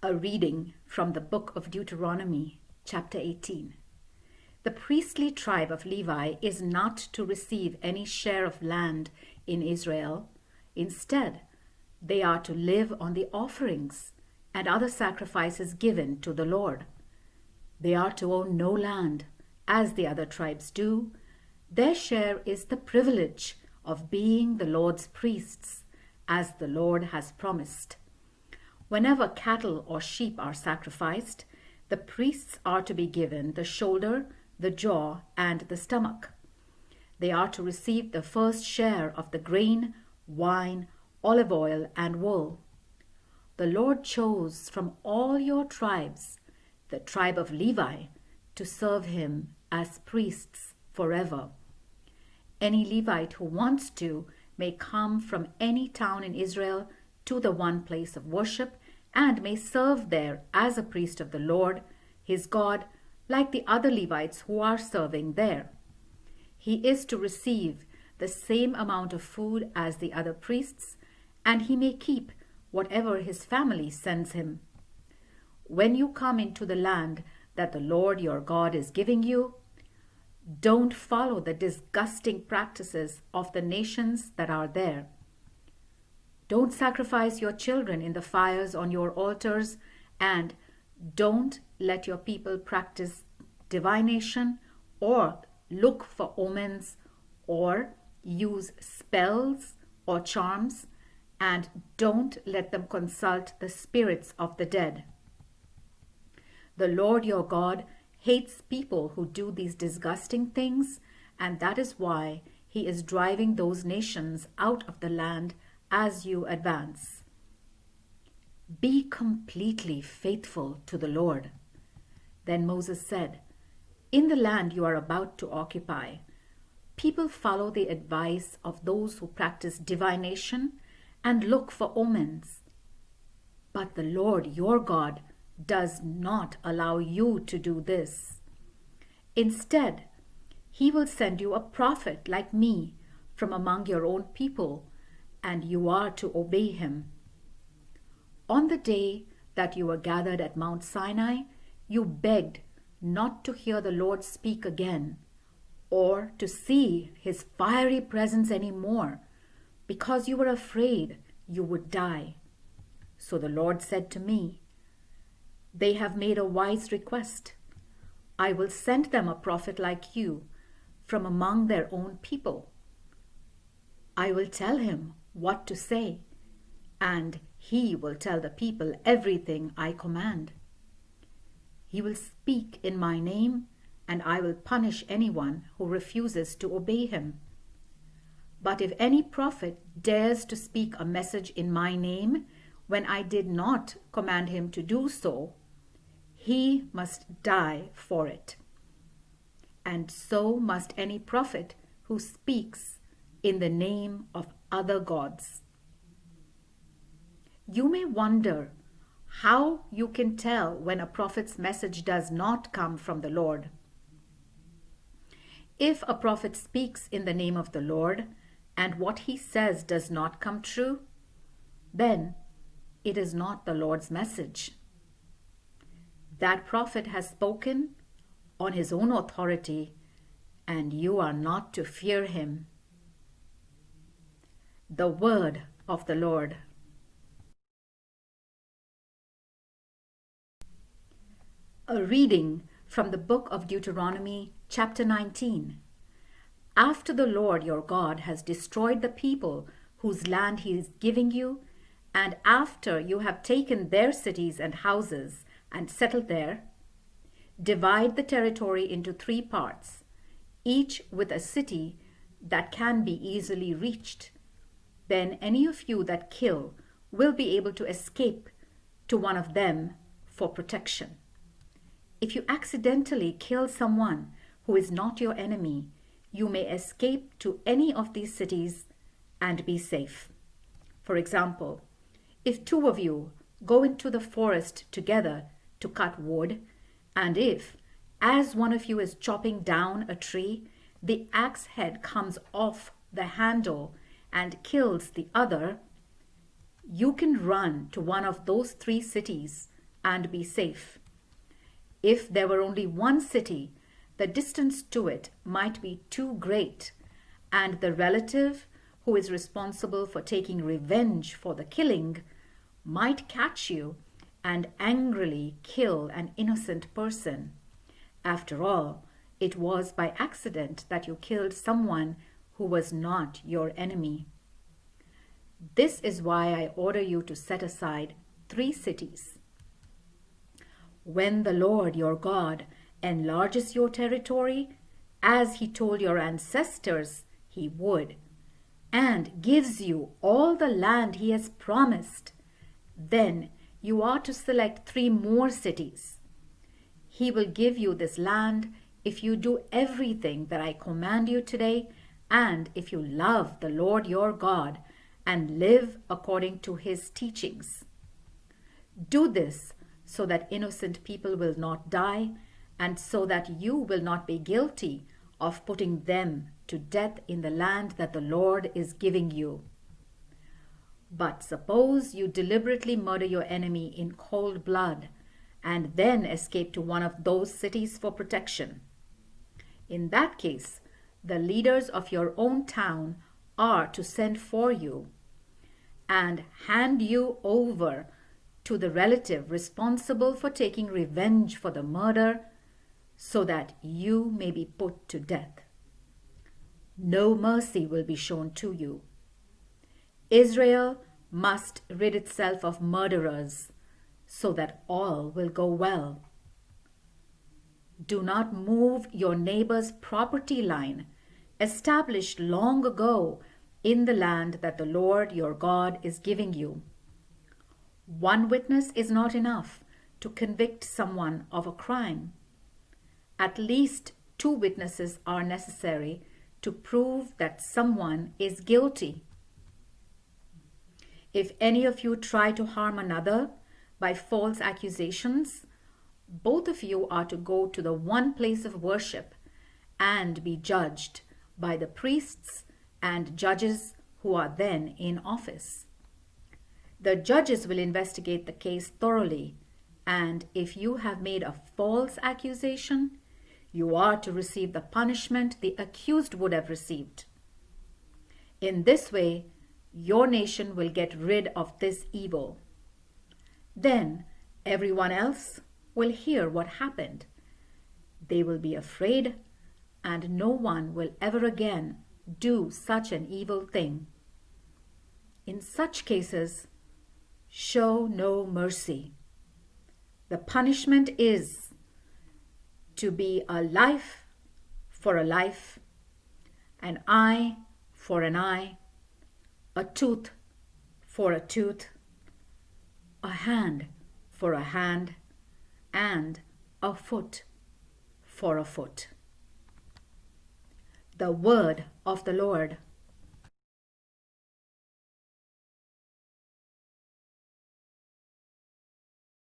A reading from the book of Deuteronomy, chapter 18. The priestly tribe of Levi is not to receive any share of land in Israel. Instead, they are to live on the offerings and other sacrifices given to the Lord. They are to own no land, as the other tribes do. Their share is the privilege of being the Lord's priests, as the Lord has promised. Whenever cattle or sheep are sacrificed, the priests are to be given the shoulder, the jaw, and the stomach. They are to receive the first share of the grain, wine, olive oil, and wool. The Lord chose from all your tribes the tribe of Levi to serve him as priests forever. Any Levite who wants to may come from any town in Israel to the one place of worship and may serve there as a priest of the Lord, his God, like the other Levites who are serving there. He is to receive the same amount of food as the other priests, and he may keep whatever his family sends him. When you come into the land that the Lord your God is giving you, don't follow the disgusting practices of the nations that are there. Don't sacrifice your children in the fires on your altars, and don't let your people practice divination or look for omens or use spells or charms, and don't let them consult the spirits of the dead. The Lord your God hates people who do these disgusting things, and that is why he is driving those nations out of the land as you advance. Be completely faithful to the Lord. Then Moses said, in the land you are about to occupy, people follow the advice of those who practice divination and look for omens. But the Lord your God does not allow you to do this. Instead, he will send you a prophet like me from among your own people, and you are to obey him. On the day that you were gathered at Mount Sinai, you begged not to hear the Lord speak again, or to see his fiery presence anymore, because you were afraid you would die. So the Lord said to me, they have made a wise request. I will send them a prophet like you from among their own people. I will tell him what to say, and he will tell the people everything I command. He will speak in my name, and I will punish anyone who refuses to obey him. But if any prophet dares to speak a message in my name when I did not command him to do so, he must die for it. And so must any prophet who speaks in the name of other gods. You may wonder how you can tell when a prophet's message does not come from the Lord. If a prophet speaks in the name of the Lord and what he says does not come true, then it is not the Lord's message. That prophet has spoken on his own authority, and you are not to fear him. The word of the Lord. A reading from the book of Deuteronomy, chapter 19. After the Lord your God has destroyed the people whose land he is giving you, and after you have taken their cities and houses and settled there, divide the territory into 3 parts, each with a city that can be easily reached. Then any of you that kill will be able to escape to one of them for protection. If you accidentally kill someone who is not your enemy, you may escape to any of these cities and be safe. For example, if 2 of you go into the forest together to cut wood, and if, as one of you is chopping down a tree, the axe head comes off the handle and kills the other, you can run to one of those 3 cities and be safe. If there were only one city, the distance to it might be too great, and the relative who is responsible for taking revenge for the killing might catch you and angrily kill an innocent person. After all, it was by accident that you killed someone who was not your enemy. This is why I order you to set aside 3 cities. When the Lord your God enlarges your territory, as he told your ancestors he would, and gives you all the land he has promised, then you are to select 3 more cities. He will give you this land if you do everything that I command you today, and if you love the Lord your God and live according to his teachings. Do this so that innocent people will not die, and so that you will not be guilty of putting them to death in the land that the Lord is giving you. But suppose you deliberately murder your enemy in cold blood, and then escape to one of those cities for protection. In that case, the leaders of your own town are to send for you and hand you over to the relative responsible for taking revenge for the murder, so that you may be put to death. No mercy will be shown to you. Israel must rid itself of murderers, so that all will go well. Do not move your neighbor's property line, established long ago in the land that the Lord your God is giving you. One witness is not enough to convict someone of a crime. At least 2 witnesses are necessary to prove that someone is guilty. If any of you try to harm another by false accusations, both of you are to go to the one place of worship and be judged by the priests and judges who are then in office. The judges will investigate the case thoroughly, and if you have made a false accusation, you are to receive the punishment the accused would have received. In this way, your nation will get rid of this evil. Then everyone else will hear what happened. They will be afraid, and no one will ever again do such an evil thing. In such cases, show no mercy. The punishment is to be a life for a life, an eye for an eye, a tooth for a tooth, a hand for a hand, and a foot for a foot. The word of the Lord.